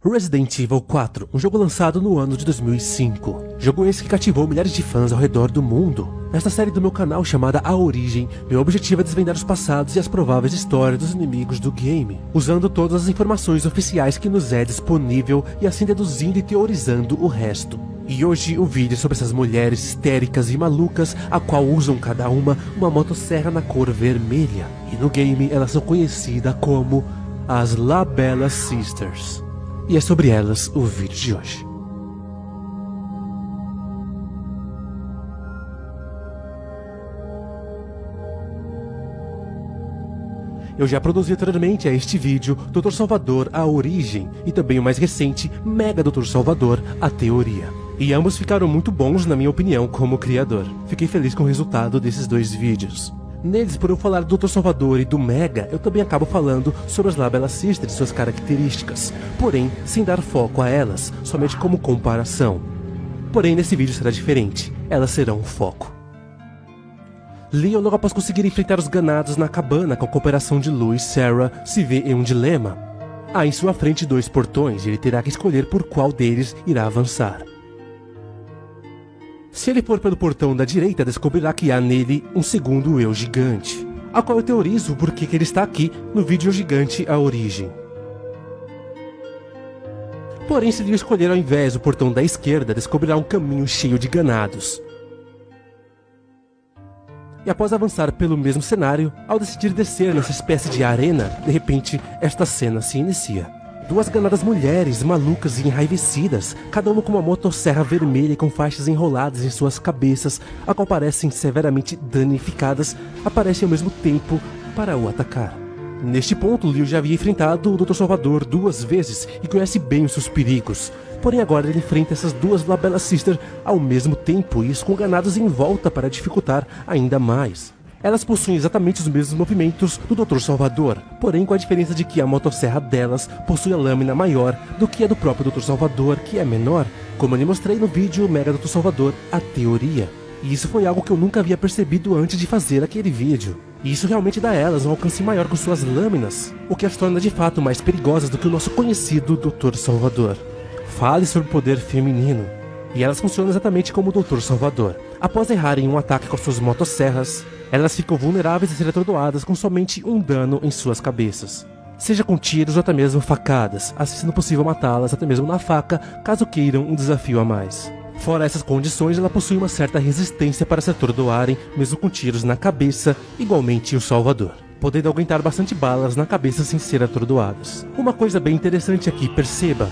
Resident Evil 4, um jogo lançado no ano de 2005. Jogo esse que cativou milhares de fãs ao redor do mundo. Nesta série do meu canal chamada A Origem, meu objetivo é desvendar os passados e as prováveis histórias dos inimigos do game, usando todas as informações oficiais que nos é disponível e assim deduzindo e teorizando o resto. E hoje o vídeo é sobre essas mulheres histéricas e malucas, a qual usam cada uma motosserra na cor vermelha. E no game elas são conhecidas como as Labella Sisters. E é sobre elas o vídeo de hoje. Eu já produzi anteriormente a este vídeo Dr. Salvador, A Origem, e também o mais recente, Mega Dr. Salvador, A Teoria. E ambos ficaram muito bons na minha opinião como criador. Fiquei feliz com o resultado desses dois vídeos. Neles, por eu falar do Dr. Salvador e do Mega, eu também acabo falando sobre as Labella Sisters e suas características, porém, sem dar foco a elas, somente como comparação. Porém, nesse vídeo será diferente, elas serão o foco. Leon, logo após conseguir enfrentar os ganados na cabana com a cooperação de Lou e Sarah, se vê em um dilema. Há em sua frente dois portões e ele terá que escolher por qual deles irá avançar. Se ele for pelo portão da direita, descobrirá que há nele um segundo eu gigante, a qual eu teorizo porque ele está aqui no vídeo gigante A Origem. Porém, se ele escolher ao invés o portão da esquerda, descobrirá um caminho cheio de ganados. E após avançar pelo mesmo cenário, ao decidir descer nessa espécie de arena, de repente, esta cena se inicia. Duas ganadas mulheres, malucas e enraivecidas, cada uma com uma motosserra vermelha e com faixas enroladas em suas cabeças, a qual parecem severamente danificadas, aparecem ao mesmo tempo para o atacar. Neste ponto, Leo já havia enfrentado o Dr. Salvador duas vezes e conhece bem os seus perigos. Porém agora ele enfrenta essas duas Labella Sisters ao mesmo tempo e isso com ganados em volta para dificultar ainda mais. Elas possuem exatamente os mesmos movimentos do Dr. Salvador, porém com a diferença de que a motosserra delas possui a lâmina maior do que a do próprio Dr. Salvador, que é menor, como eu lhe mostrei no vídeo Mega Dr. Salvador, A Teoria. E isso foi algo que eu nunca havia percebido antes de fazer aquele vídeo. E isso realmente dá a elas um alcance maior com suas lâminas, o que as torna de fato mais perigosas do que o nosso conhecido Dr. Salvador. Fale sobre o poder feminino. E elas funcionam exatamente como o Dr. Salvador. Após errarem um ataque com suas motosserras, elas ficam vulneráveis a serem atordoadas com somente um dano em suas cabeças. Seja com tiros ou até mesmo facadas, assim sendo possível matá-las até mesmo na faca, caso queiram um desafio a mais. Fora essas condições, ela possui uma certa resistência para se atordoarem, mesmo com tiros na cabeça, igualmente o Salvador, podendo aguentar bastante balas na cabeça sem ser atordoadas. Uma coisa bem interessante aqui, perceba.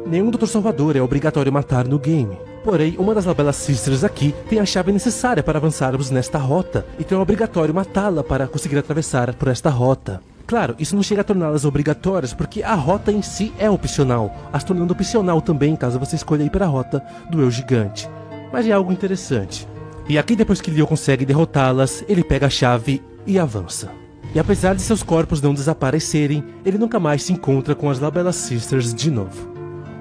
Nenhum Dr. Salvador é obrigatório matar no game. Porém, uma das Labella Sisters aqui tem a chave necessária para avançarmos nesta rota, então é obrigatório matá-la para conseguir atravessar por esta rota. Claro, isso não chega a torná-las obrigatórias, porque a rota em si é opcional, as tornando opcional também caso você escolha ir para a rota do eu gigante. Mas é algo interessante. E aqui depois que Leo consegue derrotá-las, ele pega a chave e avança. E apesar de seus corpos não desaparecerem, ele nunca mais se encontra com as Labella Sisters de novo.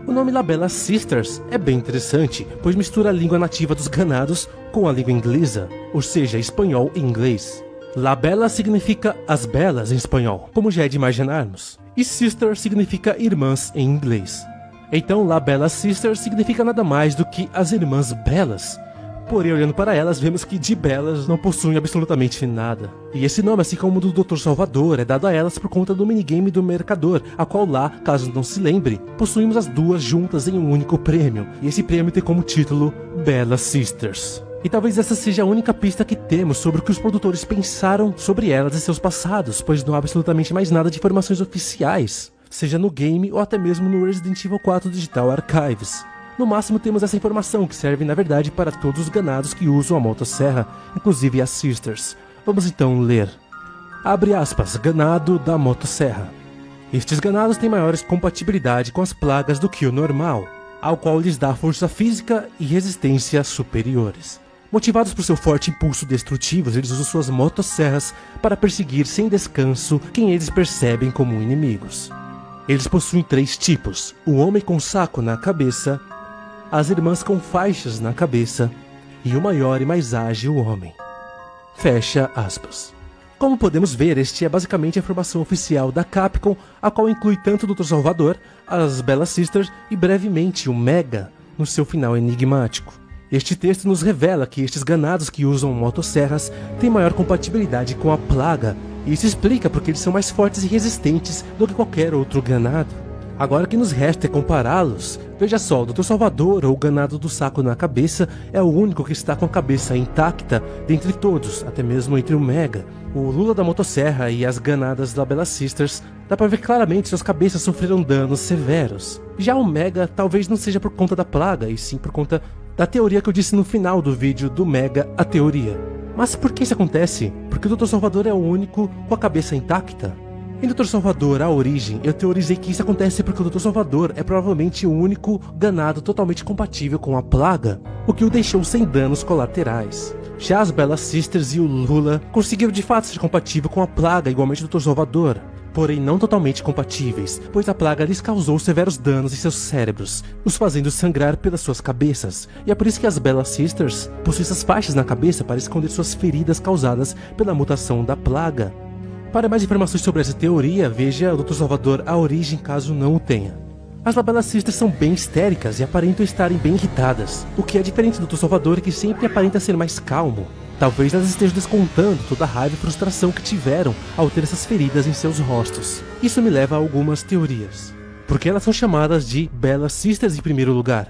O nome Labella Sisters é bem interessante, pois mistura a língua nativa dos ganados com a língua inglesa, ou seja, espanhol e inglês. Labella significa as belas em espanhol, como já é de imaginarmos, e sister significa irmãs em inglês. Então Labella Sisters significa nada mais do que as irmãs belas. Porém, olhando para elas, vemos que de belas não possuem absolutamente nada. E esse nome, assim como o do Dr. Salvador, é dado a elas por conta do minigame do Mercador, a qual lá, caso não se lembre, possuímos as duas juntas em um único prêmio. E esse prêmio tem como título Bella Sisters. E talvez essa seja a única pista que temos sobre o que os produtores pensaram sobre elas e seus passados, pois não há absolutamente mais nada de informações oficiais, seja no game ou até mesmo no Resident Evil 4 Digital Archives. No máximo temos essa informação, que serve na verdade para todos os ganados que usam a motosserra, inclusive as Sisters. Vamos então ler. Abre aspas, ganado da motosserra. Estes ganados têm maiores compatibilidade com as plagas do que o normal, ao qual lhes dá força física e resistência superiores. Motivados por seu forte impulso destrutivo, eles usam suas motosserras para perseguir sem descanso quem eles percebem como inimigos. Eles possuem 3 tipos: o homem com saco na cabeça, as irmãs com faixas na cabeça e o maior e mais ágil homem. Fecha aspas. Como podemos ver, este é basicamente a informação oficial da Capcom, a qual inclui tanto o Dr. Salvador, as Bella Sisters e brevemente o Mega, no seu final enigmático. Este texto nos revela que estes ganados que usam motosserras têm maior compatibilidade com a plaga, e isso explica porque eles são mais fortes e resistentes do que qualquer outro ganado. Agora o que nos resta é compará-los. Veja só, o Dr. Salvador, ou o ganado do saco na cabeça, é o único que está com a cabeça intacta dentre todos, até mesmo entre o Mega. O Lula da motosserra e as ganadas da Bella Sisters, dá pra ver claramente que suas cabeças sofreram danos severos. Já o Mega talvez não seja por conta da plaga, e sim por conta da teoria que eu disse no final do vídeo do Mega, a teoria. Mas por que isso acontece? Porque o Dr. Salvador é o único com a cabeça intacta? Em Dr. Salvador, a origem, eu teorizei que isso acontece porque o Dr. Salvador é provavelmente o único ganado totalmente compatível com a plaga, o que o deixou sem danos colaterais. Já as Bella Sisters e o Lula conseguiram de fato ser compatível com a plaga, igualmente o Dr. Salvador, porém não totalmente compatíveis, pois a plaga lhes causou severos danos em seus cérebros, os fazendo sangrar pelas suas cabeças, e é por isso que as Bella Sisters possuem essas faixas na cabeça para esconder suas feridas causadas pela mutação da plaga. Para mais informações sobre essa teoria, veja o Dr. Salvador, a origem, caso não o tenha. As Bella Sisters são bem histéricas e aparentam estarem bem irritadas, o que é diferente do Dr. Salvador, que sempre aparenta ser mais calmo. Talvez elas estejam descontando toda a raiva e frustração que tiveram ao ter essas feridas em seus rostos. Isso me leva a algumas teorias. Por que elas são chamadas de Bella Sisters em primeiro lugar?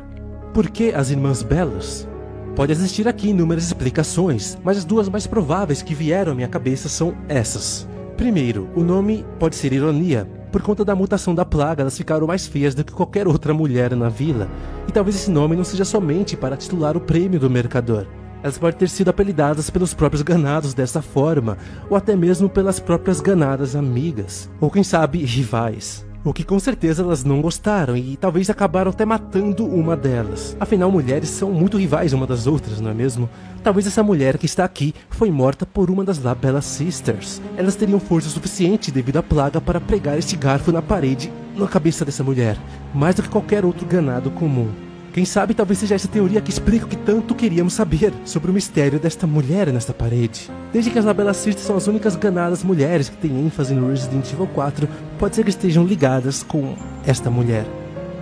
Por que as Irmãs Bellas? Pode existir aqui inúmeras explicações, mas as duas mais prováveis que vieram à minha cabeça são essas. Primeiro, o nome pode ser ironia. Por conta da mutação da plaga, elas ficaram mais feias do que qualquer outra mulher na vila. E talvez esse nome não seja somente para titular o prêmio do mercador. Elas podem ter sido apelidadas pelos próprios ganados dessa forma, ou até mesmo pelas próprias ganadas amigas, ou quem sabe, rivais. O que com certeza elas não gostaram e talvez acabaram até matando uma delas. Afinal, mulheres são muito rivais uma das outras, não é mesmo? Talvez essa mulher que está aqui foi morta por uma das Bella Sisters. Elas teriam força suficiente devido à plaga para pregar este garfo na parede, na cabeça dessa mulher, mais do que qualquer outro ganado comum. Quem sabe talvez seja essa teoria que explica o que tanto queríamos saber sobre o mistério desta mulher nesta parede. Desde que as Bella Sisters são as únicas ganadas mulheres que têm ênfase no Resident Evil 4, pode ser que estejam ligadas com esta mulher.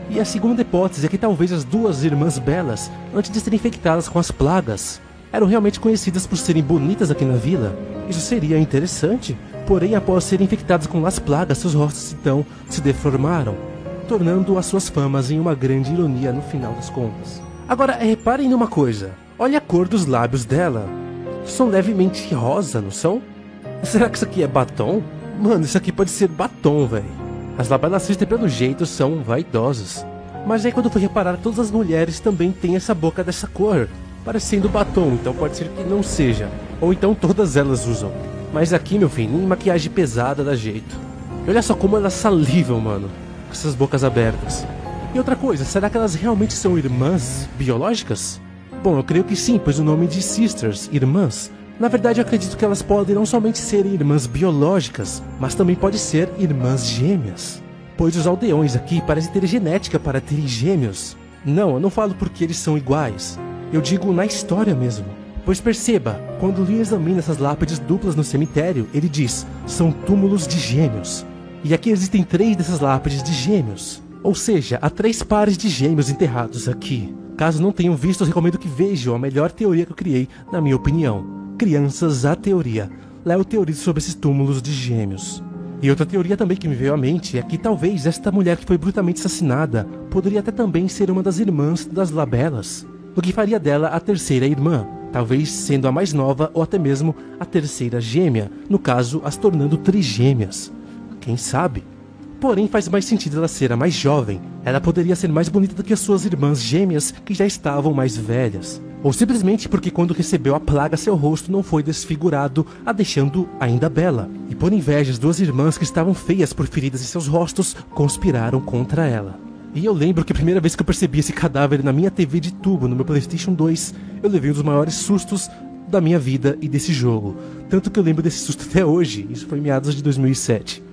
E a segunda hipótese é que talvez as duas irmãs Bellas, antes de serem infectadas com as plagas, eram realmente conhecidas por serem bonitas aqui na vila. Isso seria interessante, porém após serem infectadas com as plagas, seus rostos então se deformaram, tornando as suas famas em uma grande ironia no final das contas. Agora, reparem numa coisa. Olha a cor dos lábios dela. São levemente rosa, não são? Será que isso aqui é batom? Mano, isso aqui pode ser batom, velho. As Bella Sisters, pelo jeito, são vaidosas. Mas aí quando eu fui reparar, todas as mulheres também têm essa boca dessa cor, parecendo batom, então pode ser que não seja. Ou então todas elas usam. Mas aqui, meu filho, nem maquiagem pesada dá jeito. E olha só como elas salivam, mano, com essas bocas abertas. E outra coisa, será que elas realmente são irmãs biológicas? Bom, eu creio que sim, pois o nome de Sisters, irmãs. Na verdade, eu acredito que elas podem não somente ser irmãs biológicas, mas também podem ser irmãs gêmeas. Pois os aldeões aqui parecem ter genética para terem gêmeos. Não, eu não falo porque eles são iguais. Eu digo na história mesmo. Pois perceba, quando Leon examina essas lápides duplas no cemitério, ele diz, são túmulos de gêmeos. E aqui existem 3 dessas lápides de gêmeos. Ou seja, há 3 pares de gêmeos enterrados aqui. Caso não tenham visto, eu recomendo que vejam a melhor teoria que eu criei, na minha opinião. Crianças, a teoria. Lá eu teorizo sobre esses túmulos de gêmeos. E outra teoria também que me veio à mente é que talvez esta mulher que foi brutalmente assassinada poderia até também ser uma das irmãs das Bellas, o que faria dela a terceira irmã, talvez sendo a mais nova ou até mesmo a terceira gêmea, no caso as tornando trigêmeas. Quem sabe? Porém faz mais sentido ela ser a mais jovem, ela poderia ser mais bonita do que as suas irmãs gêmeas que já estavam mais velhas. Ou simplesmente porque quando recebeu a plaga seu rosto não foi desfigurado, a deixando ainda bela. E por inveja as 2 irmãs que estavam feias por feridas em seus rostos, conspiraram contra ela. E eu lembro que a primeira vez que eu percebi esse cadáver na minha TV de tubo, no meu PlayStation 2, eu levei um dos maiores sustos da minha vida e desse jogo. Tanto que eu lembro desse susto até hoje, isso foi em meados de 2007.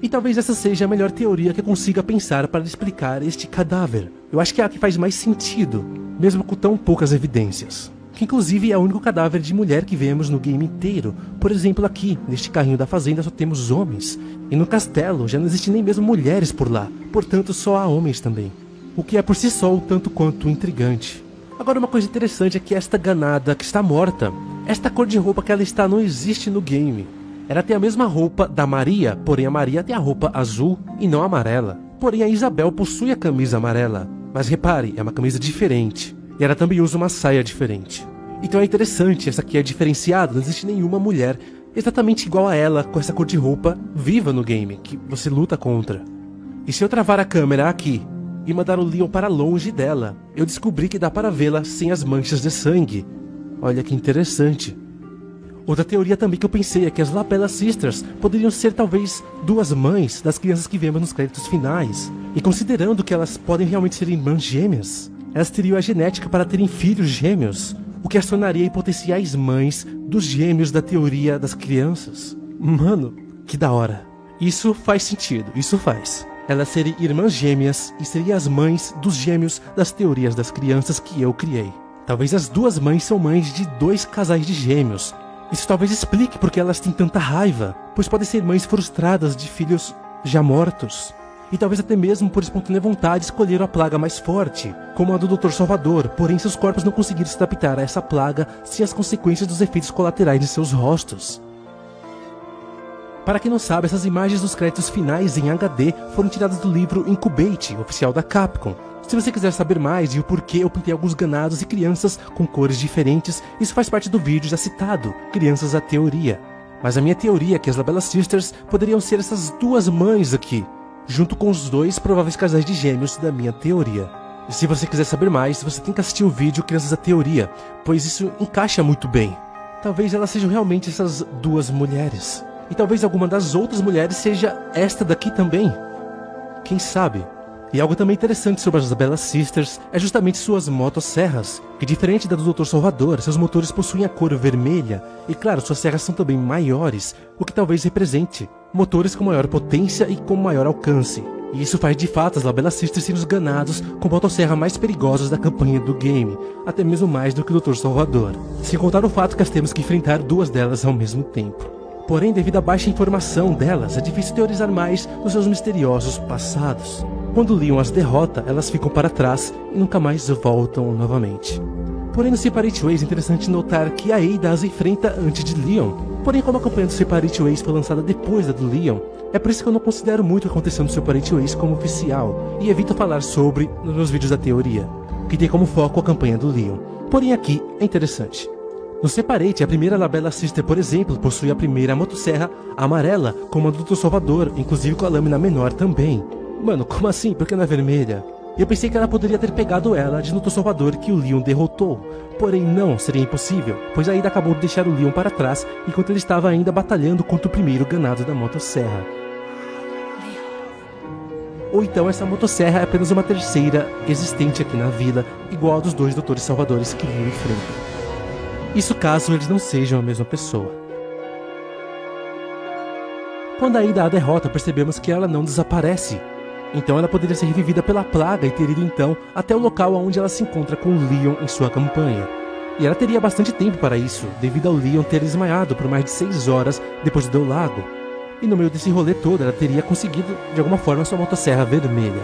E talvez essa seja a melhor teoria que eu consiga pensar para explicar este cadáver. Eu acho que é a que faz mais sentido, mesmo com tão poucas evidências. que inclusive é o único cadáver de mulher que vemos no game inteiro. Por exemplo, aqui, neste carrinho da fazenda só temos homens, e no castelo já não existe nem mesmo mulheres por lá, portanto só há homens também. O que é por si só um tanto quanto intrigante. Agora uma coisa interessante é que esta ganada que está morta, esta cor de roupa que ela está não existe no game. Ela tem a mesma roupa da Maria, porém a Maria tem a roupa azul e não amarela. Porém a Isabel possui a camisa amarela, mas repare, é uma camisa diferente. E ela também usa uma saia diferente. Então é interessante, essa aqui é diferenciada, não existe nenhuma mulher exatamente igual a ela, com essa cor de roupa viva no game, que você luta contra. E se eu travar a câmera aqui e mandar o Leon para longe dela, eu descobri que dá para vê-la sem as manchas de sangue. Olha que interessante. Outra teoria também que eu pensei é que as Labella Sisters poderiam ser talvez duas mães das crianças que vemos nos créditos finais. E considerando que elas podem realmente ser irmãs gêmeas, elas teriam a genética para terem filhos gêmeos, o que as tornaria em potenciais mães dos gêmeos da teoria das crianças. Mano, que da hora. Isso faz sentido, isso faz. Elas seriam irmãs gêmeas e seriam as mães dos gêmeos das teorias das crianças que eu criei. Talvez as duas mães são mães de dois casais de gêmeos. Isso talvez explique porque elas têm tanta raiva, pois podem ser mães frustradas de filhos já mortos. E talvez até mesmo por espontânea vontade escolheram a plaga mais forte, como a do Dr. Salvador, porém seus corpos não conseguiram se adaptar a essa plaga sem as consequências dos efeitos colaterais de seus rostos. Para quem não sabe, essas imagens dos créditos finais em HD foram tiradas do livro Incubate, oficial da Capcom. Se você quiser saber mais e o porquê eu pintei alguns ganados e crianças com cores diferentes, isso faz parte do vídeo já citado, Crianças a Teoria. Mas a minha teoria é que as Labella Sisters poderiam ser essas duas mães aqui, junto com os dois prováveis casais de gêmeos da minha teoria. E se você quiser saber mais, você tem que assistir o vídeo Crianças a Teoria, pois isso encaixa muito bem. Talvez elas sejam realmente essas duas mulheres. E talvez alguma das outras mulheres seja esta daqui também. Quem sabe? E algo também interessante sobre as Labella Sisters é justamente suas motosserras, que diferente da do Dr. Salvador, seus motores possuem a cor vermelha, e claro, suas serras são também maiores, o que talvez represente motores com maior potência e com maior alcance. E isso faz de fato as Labella Sisters serem os ganados com motosserra mais perigosos da campanha do game, até mesmo mais do que o Dr. Salvador, sem contar o fato que nós temos que enfrentar duas delas ao mesmo tempo. Porém, devido à baixa informação delas, é difícil teorizar mais dos seus misteriosos passados. Quando Leon as derrota, elas ficam para trás e nunca mais voltam novamente. Porém, no Separate Ways é interessante notar que a Ada as enfrenta antes de Leon. Porém, como a campanha do Separate Ways foi lançada depois da do Leon, é por isso que eu não considero muito o que aconteceu no Separate Ways como oficial, e evito falar sobre nos meus vídeos da teoria, que tem como foco a campanha do Leon. Porém, aqui é interessante. No Separate, a primeira Labella Sister, por exemplo, possui a primeira motosserra amarela, como a do Dr. Salvador, inclusive com a lâmina menor também. Mano, como assim? Por que não é vermelha? Eu pensei que ela poderia ter pegado ela de Dr. Salvador que o Leon derrotou. Porém não, seria impossível, pois a Ada acabou de deixar o Leon para trás enquanto ele estava ainda batalhando contra o primeiro ganado da motosserra. Ou então essa motosserra é apenas uma terceira existente aqui na vila, igual a dos dois Drs. Salvadores que Leon enfrenta. Isso caso eles não sejam a mesma pessoa. Quando a Ada a derrota, percebemos que ela não desaparece. Então ela poderia ser revivida pela plaga e ter ido então até o local onde ela se encontra com o Leon em sua campanha. E ela teria bastante tempo para isso, devido ao Leon ter desmaiado por mais de 6 horas depois do lago. E no meio desse rolê todo ela teria conseguido de alguma forma sua motosserra vermelha.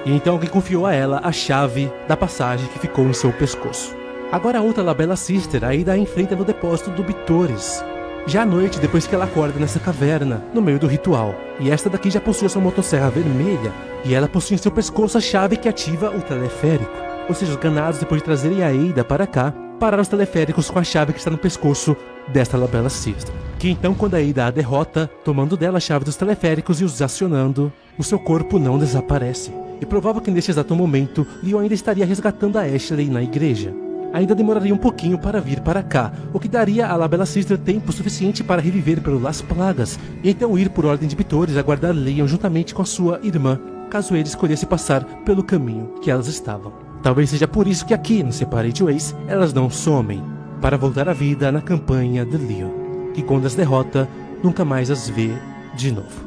E então alguém confiou a ela a chave da passagem que ficou em seu pescoço. Agora a outra Labella Sister, a Ada a enfrenta no depósito do Bitores. Já à noite, depois que ela acorda nessa caverna, no meio do ritual. E esta daqui já possui a sua motosserra vermelha, e ela possui em seu pescoço a chave que ativa o teleférico. Ou seja, os ganados, depois de trazerem a Ada para cá, pararam os teleféricos com a chave que está no pescoço desta Labella Sister. Que então, quando a Ada a derrota, tomando dela a chave dos teleféricos e os acionando, o seu corpo não desaparece. E provável que neste exato momento, Leon ainda estaria resgatando a Ashley na igreja. Ainda demoraria um pouquinho para vir para cá, o que daria a Labella Sister tempo suficiente para reviver pelo Las Plagas, e então ir por ordem de Bitores aguardar Leon juntamente com a sua irmã, caso ele escolhesse passar pelo caminho que elas estavam. Talvez seja por isso que aqui no Separate Ways elas não somem, para voltar à vida na campanha de Leon, que quando as derrota, nunca mais as vê de novo.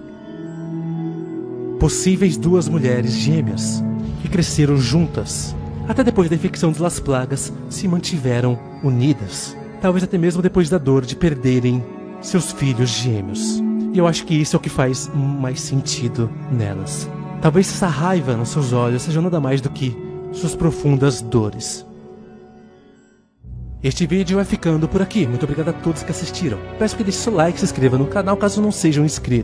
Possíveis duas mulheres gêmeas, que cresceram juntas, até depois da infecção de Las Plagas, se mantiveram unidas. Talvez até mesmo depois da dor de perderem seus filhos gêmeos. E eu acho que isso é o que faz mais sentido nelas. Talvez essa raiva nos seus olhos seja nada mais do que suas profundas dores. Este vídeo vai ficando por aqui. Muito obrigado a todos que assistiram. Peço que deixe seu like e se inscreva no canal caso não sejam inscritos.